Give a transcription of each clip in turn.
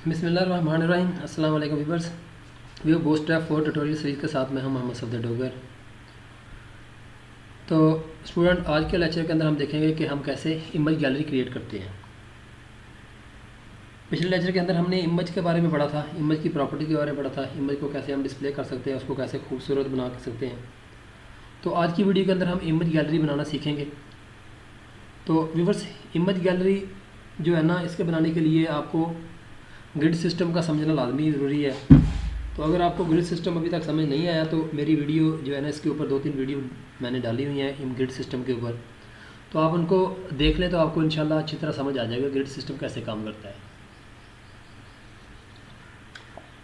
बिस्मिल्लाहिर्रहमानिर्रहीम। अस्सलाम वालेकुम viewers. View bootstrap 4 tutorial series के साथ मैं हूं मोहम्मद सफदर डोगर। तो स्टूडेंट, आज के लेक्चर के अंदर हम देखेंगे कि हम कैसे इमेज गैलरी क्रिएट करते हैं। पिछले लेक्चर के अंदर हमने इमेज के बारे में पढ़ा था, इमेज की प्रॉपर्टी के बारे में पढ़ा था, इमेज को कैसे हम डिस्प्ले कर सकते हैं, उसको कैसे खूबसूरत बना सकते हैं। तो आज की वीडियो के अंदर हम इमेज गैलरी बनाना सीखेंगे। तो व्यूअर्स, इमेज गैलरी जो है ना, इसके बनाने के लिए आपको ग्रिड सिस्टम का समझना लाजमी ज़रूरी है। तो अगर आपको ग्रिड सिस्टम अभी तक समझ नहीं आया तो मेरी वीडियो जो है ना, इसके ऊपर 2-3 वीडियो मैंने डाली हुई हैं इन ग्रिड सिस्टम के ऊपर, तो आप उनको देख लें तो आपको इंशाल्लाह अच्छी तरह समझ आ जाएगा ग्रिड सिस्टम कैसे काम करता है।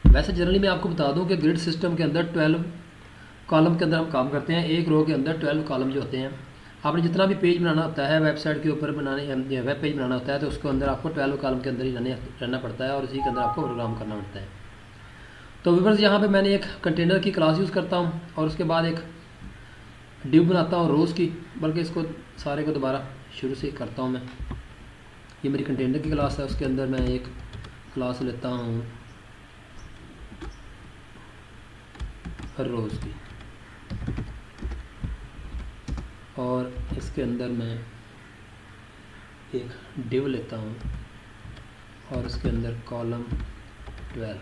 वैसे जनरली मैं आपको बता दूं कि ग्रिड सिस्टम के अंदर 12 कॉलम के अंदर हम काम करते हैं। एक रो के अंदर 12 कॉलम जो होते हैं। आपने जितना भी पेज बनाना होता है, वेबसाइट के ऊपर बनाने वेब पेज बनाना होता है, तो उसके अंदर आपको 12 कॉलम के अंदर ही रहना पड़ता है और उसी के अंदर आपको प्रोग्राम करना पड़ता है। तो व्यूअर्स, यहाँ पे मैंने एक कंटेनर की क्लास यूज़ करता हूँ और उसके बाद एक डिव बनाता हूँ रोज़ की, बल्कि इसको सारे को दोबारा शुरू से करता हूँ मैं। ये मेरी कंटेनर की क्लास है, उसके अंदर मैं एक क्लास लेता हूँ रोज़ की, और इसके अंदर मैं एक डिव लेता हूँ और उसके अंदर कॉलम 12,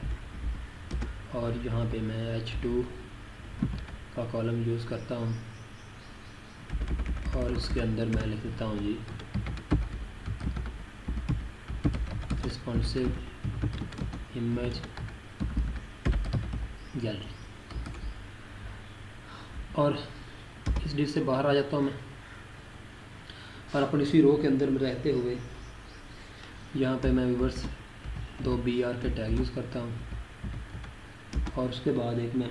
और यहाँ पे मैं H2 का कॉलम यूज़ करता हूँ और इसके अंदर मैं लिख देता हूँ जी रिस्पॉन्सिव इमेज गैलरी, और इस डिव से बाहर आ जाता हूँ मैं और अपनी इसी रो के अंदर में रहते हुए यहाँ पे मैं व्यूअर्स 2 BR के टैग यूज़ करता हूँ और उसके बाद एक मैं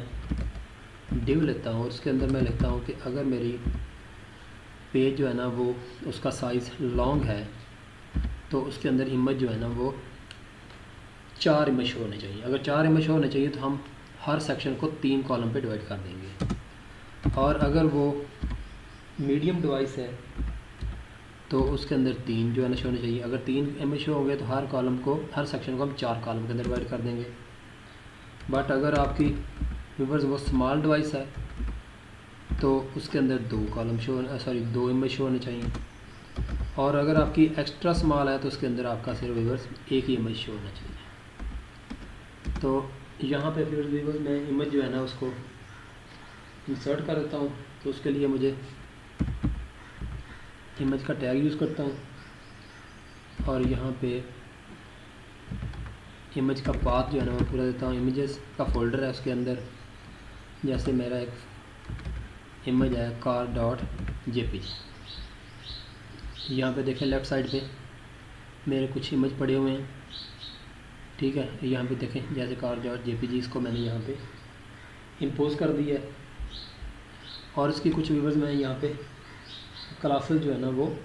डिव लेता हूँ और उसके अंदर मैं लिखता हूँ कि अगर मेरी पेज जो है ना वो उसका साइज़ लॉन्ग है तो उसके अंदर इमेज जो है ना वो 4 इमेज शो होने चाहिए। अगर 4 इमेज शो होने चाहिए तो हम हर सेक्शन को 3 कॉलम पे डिवाइड कर देंगे, और अगर वो मीडियम डिवाइस है तो उसके अंदर 3 जो है ना शो होने चाहिए। अगर 3 इमेज शो होंगे तो हर कॉलम को, हर सेक्शन को हम 4 कॉलम के अंदर डिवाइड कर देंगे। बट अगर आपकी व्यूअर्स वो स्मॉल डिवाइस है तो उसके अंदर 2 इमेज शो होने चाहिए, और अगर आपकी एक्स्ट्रा स्मॉल है तो उसके अंदर आपका सिर्फ व्यूअर्स एक ही इमेज शो होना चाहिए। तो यहाँ पे फिर व्यूअर्स मैं इमेज जो है ना उसको इंसर्ट कर देता हूँ। तो उसके लिए मुझे इमेज का टैग यूज़ करता हूँ और यहाँ पे इमेज का पाथ जो है ना मैं पूरा देता हूँ। इमेजेस का फोल्डर है, उसके अंदर जैसे मेरा एक इमेज है car.jpg। यहाँ पे देखें लेफ़्ट साइड पे मेरे कुछ इमेज पड़े हुए हैं, ठीक है। यहाँ पे देखें जैसे car.jpg, इसको मैंने यहाँ पे इम्पोज कर दिया है और इसकी कुछ व्यूअर्स मैं यहाँ पे क्लासेस जो है ना वो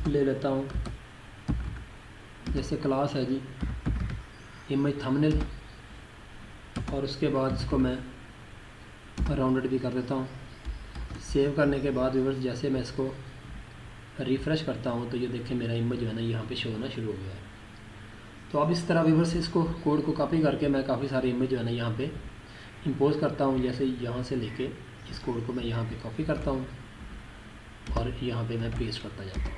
ले लेता हूँ। जैसे क्लास है जी इमेज थंबनेल, और उसके बाद इसको मैं राउंडेड भी कर देता हूँ। सेव करने के बाद व्यूअर्स जैसे मैं इसको रिफ़्रेश करता हूँ तो ये देखें मेरा इमेज जो है ना यहाँ पे शो होना शुरू हो गया है। तो अब इस तरह व्यूअर्स इसको कोड को कॉपी करके मैं काफ़ी सारे इमेज जो है ना यहाँ पे इंपोज करता हूँ। जैसे यहाँ से लेके इस कोड को मैं यहाँ पे कॉपी करता हूँ और यहाँ पे मैं पेस्ट करता जाता हूँ।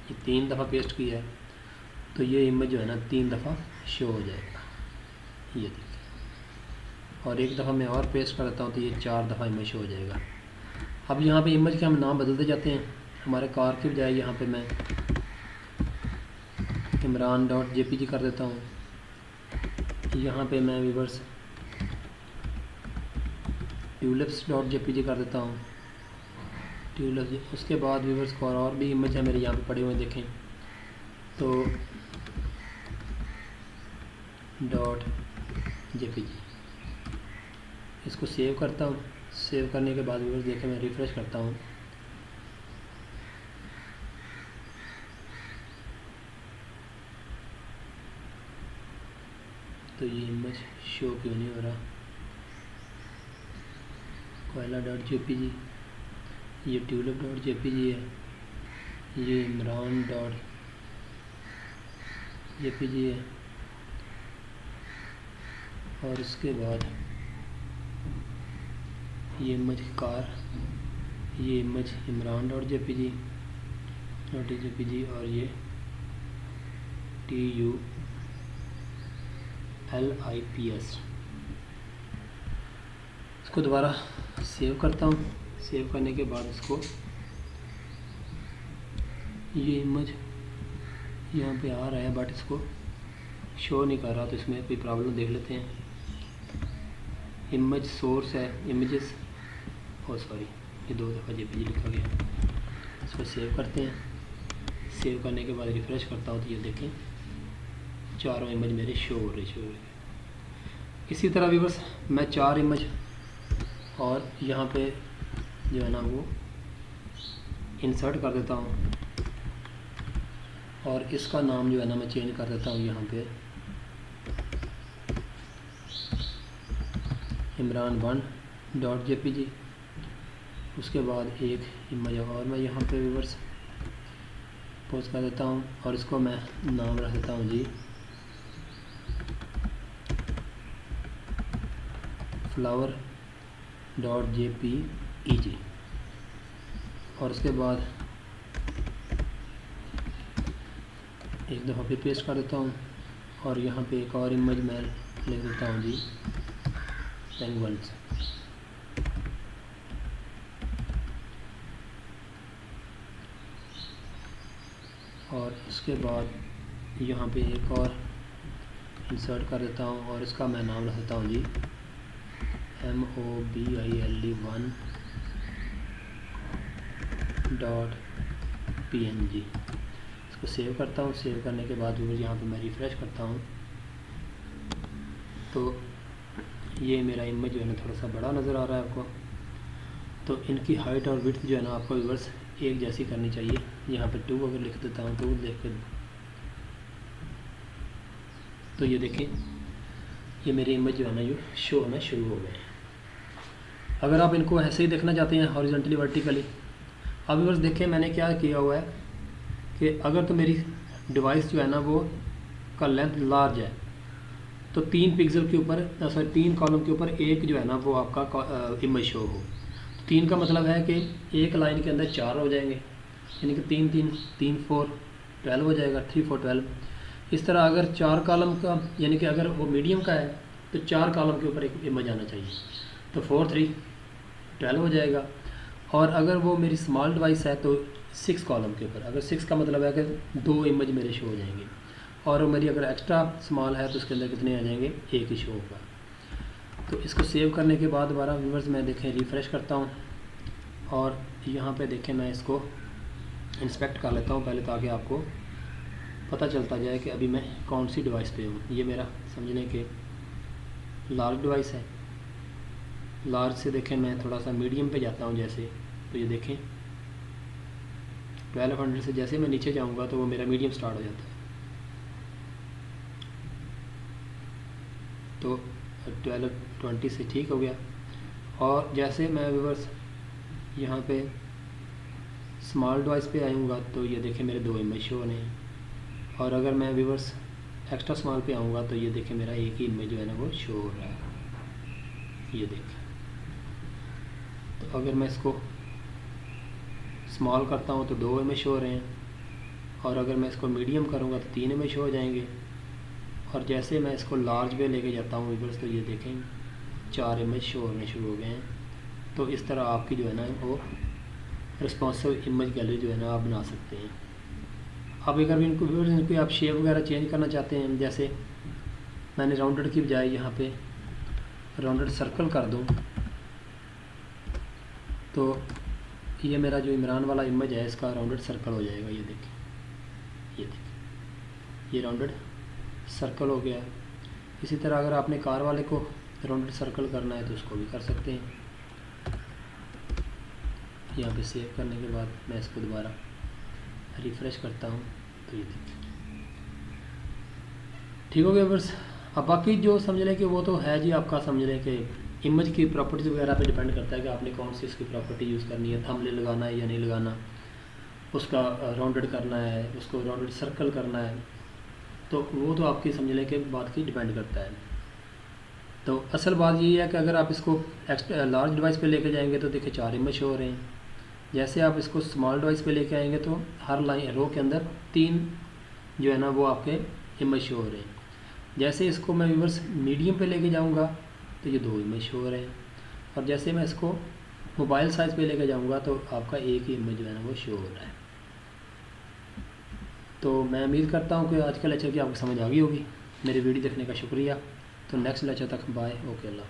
ये 3 दफ़ा पेस्ट किया है तो ये इमेज जो है ना 3 दफ़ा शो हो जाएगा, ये देखिए। और एक दफ़ा मैं और पेस्ट करता हूँ तो ये 4 दफ़ा इमेज शो हो जाएगा। अब यहाँ पे इमेज के हम नाम बदलते जाते हैं। हमारे कार की बजाय यहाँ पे मैं imran.jpg कर देता हूँ। यहाँ पे मैं व्यूअर्स tulips.jpg कर देता हूँ, ट्यूलिप्स। उसके बाद व्यूअर्स को और भी इमेज है मेरे यहाँ पे पड़े हुए देखें, तो .jpg इसको सेव करता हूँ। सेव करने के बाद व्यूअर्स देखें मैं रिफ़्रेश करता हूँ तो ये इमेज शो क्यों नहीं हो रहा। कोयला.jpg, ये tulip.jpg है, ये imran.jpg है, और उसके बाद ये इमेज कार, ये इमेज इमरान डॉट जेपीजी और ये TULIPS। इसको दोबारा सेव करता हूँ। सेव करने के बाद इसको ये इमेज यहाँ पे आ रहा है बट इसको शो नहीं कर रहा, तो इसमें कोई प्रॉब्लम देख लेते हैं। इमेज सोर्स है इमेजेस, सॉरी ये 2 दफ़ा जेपीजी लिखा गया है। इसको सेव करते हैं। सेव करने के बाद रिफ़्रेश करता हूँ तो ये देखें चारों इमेज मेरे शो हो रहे। इसी तरह भी बस मैं 4 इमेज और यहाँ पे जो है ना वो इंसर्ट कर देता हूँ, और इसका नाम जो है ना मैं चेंज कर देता हूँ यहाँ पे imran1.jpg। उसके बाद एक इमेज और मैं यहाँ पे व्यूअर्स पोस्ट कर देता हूँ, और इसको मैं नाम रख देता हूँ जी flower.jpeg। और उसके बाद एक दफ़ा फिर पेस्ट कर देता हूँ, और यहाँ पे एक और इमेज मैं लिख देता हूँ जी पेंगुइन्स। और उसके बाद यहाँ पे एक और इंसर्ट कर देता हूँ, और इसका मैं नाम रख देता हूँ जी mobile1.png। इसको सेव करता हूँ। सेव करने के बाद यहाँ पे मैं रिफ़्रेश करता हूँ तो ये मेरा इमेज जो है ना थोड़ा सा बड़ा नज़र आ रहा है आपको। तो इनकी हाइट और विड्थ जो है ना आपको व्यूअर्स एक जैसी करनी चाहिए। यहाँ पे 2 अगर लिख देता हूँ तो देख के तो ये देखें ये मेरे इमेज जो है ना ये शो होना शुरू हो गए। अगर आप इनको ऐसे ही देखना चाहते हैं हॉरिजॉन्टली वर्टिकली, अब व्यूअर्स देखें मैंने क्या किया हुआ है कि अगर तो मेरी डिवाइस जो है ना वो का लेंथ लार्ज है तो 3 पिक्सल के ऊपर सॉरी 3 कॉलम के ऊपर एक जो है ना वो आपका इमेज शो हो। 3 का मतलब है कि एक लाइन के अंदर 4 हो जाएंगे, यानी कि 3 3 3 4 12 हो जाएगा, 3 4 12। इस तरह अगर 4 कॉलम का यानी कि अगर वो मीडियम का है तो 4 कॉलम के ऊपर एक इमेज आना चाहिए, तो 4 3 12 हो जाएगा। और अगर वो मेरी स्मॉल डिवाइस है तो 6 कॉलम के ऊपर, अगर 6 का मतलब है कि 2 इमेज मेरे शो हो जाएंगे। और मेरी अगर एक्स्ट्रा स्मॉल है तो उसके अंदर कितने आ जाएंगे, एक ही शो होगा। तो इसको सेव करने के बाद दोबारा व्यूअर्स मैं देखें रिफ़्रेश करता हूँ, और यहाँ पे देखें मैं इसको इंस्पेक्ट कर लेता हूँ पहले, ताकि आपको पता चलता जाए कि अभी मैं कौन सी डिवाइस पे हूँ। ये मेरा समझने के लार्ज डिवाइस है। लार्ज से देखें मैं थोड़ा सा मीडियम पे जाता हूँ जैसे, तो ये देखें 1200 से जैसे मैं नीचे जाऊँगा तो वो मेरा मीडियम स्टार्ट हो जाता है। तो 1220 से ठीक हो गया। और जैसे मैं व्यूअर्स यहाँ पे स्मॉल डिवाइस पे आऊँगा तो ये देखें मेरे 2 इमेज शो होने हैं। और अगर मैं व्यूअर्स एक्स्ट्रा स्मॉल पे आऊँगा तो ये देखें मेरा एक ही इमेज जो है ना वो शो हो रहा है, ये देखें। तो अगर मैं इसको स्मॉल करता हूँ तो 2 इमेज शो हो रहे हैं, और अगर मैं इसको मीडियम करूँगा तो 3 इमेज शो हो जाएंगे। और जैसे मैं इसको लार्ज पे लेके जाता हूँ व्यूअर्स तो ये देखें 4 इमेज शो होने शुरू हो गए हैं। तो इस तरह आपकी जो है ना वो रिस्पॉन्सिव इमेज गैलरी जो है ना आप बना सकते हैं। अब अगर भी इनको आप शेप वगैरह चेंज करना चाहते हैं, जैसे मैंने राउंडेड की बजाय यहाँ पे राउंडेड सर्कल कर दूँ तो ये मेरा जो इमरान वाला इमेज है इसका राउंडेड सर्कल हो जाएगा। ये देखें ये राउंडेड सर्कल हो गया। इसी तरह अगर आपने कार वाले को राउंडेड सर्कल करना है तो उसको भी कर सकते हैं। यहाँ पे सेव करने के बाद मैं इसको दोबारा रिफ़्रेश करता हूँ तो ये देखिए ठीक हो गया बस। अब बाकी जो समझ लें कि वो तो है जी आपका, समझ लें कि इमेज की प्रॉपर्टीज़ वगैरह पे डिपेंड करता है कि आपने कौन सी इसकी प्रॉपर्टी यूज़ करनी है, थंबनेल लगाना है या नहीं लगाना, उसका राउंडेड करना है, उसको राउंडेड सर्कल करना है, तो वो तो आपकी समझ लें कि बात की डिपेंड करता है। तो असल बात ये है कि अगर आप इसको एक्स्ट्रा लार्ज डिवाइस पे लेके जाएंगे तो देखिए 4 इमेज शो हो रहे हैं। जैसे आप इसको स्मॉल डिवाइस पे लेके आएंगे तो हर लाइन रो के अंदर 3 जो है ना वो आपके इमेज शो हो रहे हैं। जैसे इसको मैं व्यूअर्स मीडियम पे लेके जाऊंगा तो ये 2 इमेज शो हो रहे हैं, और जैसे मैं इसको मोबाइल साइज़ पे लेके जाऊंगा तो आपका एक ही इमेज जो है ना वो शो हो रहा है। तो मैं उम्मीद करता हूँ कि आज का लेक्चर की आपको समझ आ गई होगी। मेरी वीडियो देखने का शुक्रिया। तो नेक्स्ट लेक्चर तक बाय, ओके, अल्लाह।